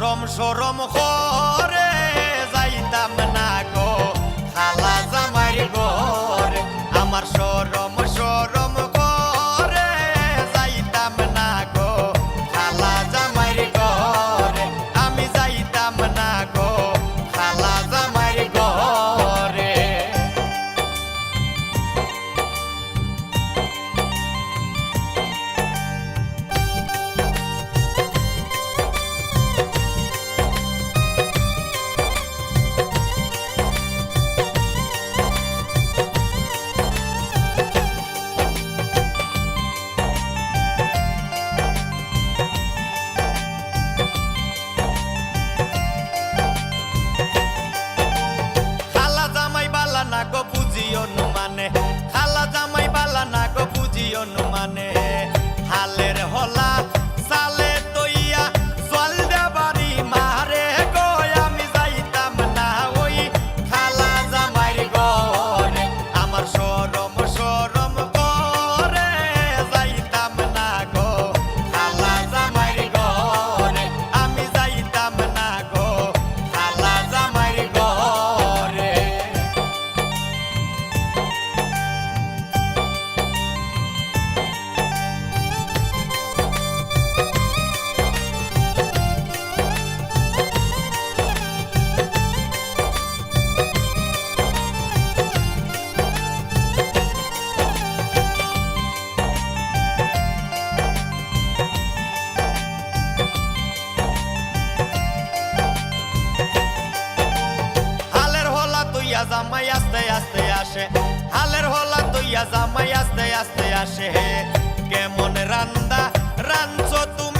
সরম সরম করে যাইতাম না গো খালা জামাইর ঘরে আমার সরম সরম করে যাইতাম না গো খালা জামাইর ঘরে আমি যাইতাম না গো খালা জামাইর ঘরে না গো বুঝিও মানে খালা জামাই বালা না গো বুঝিও মানে হালের হলা সালে তইয়া জল দেবারি মারে গো আমি যাইতাম না ওই খালা জামাইর ঘরে আমার সরম সরম করে যাইতাম না গো খালা জামাইর ঘরে আমি যাইতাম না গো খালা জামাইর ঘরে জামাই আস্তে আস্তে আসে হালের হলা তৈয়া জামাই আস্তে আস্তে আসে কেমন রান্দা রাঞ্চো তুমি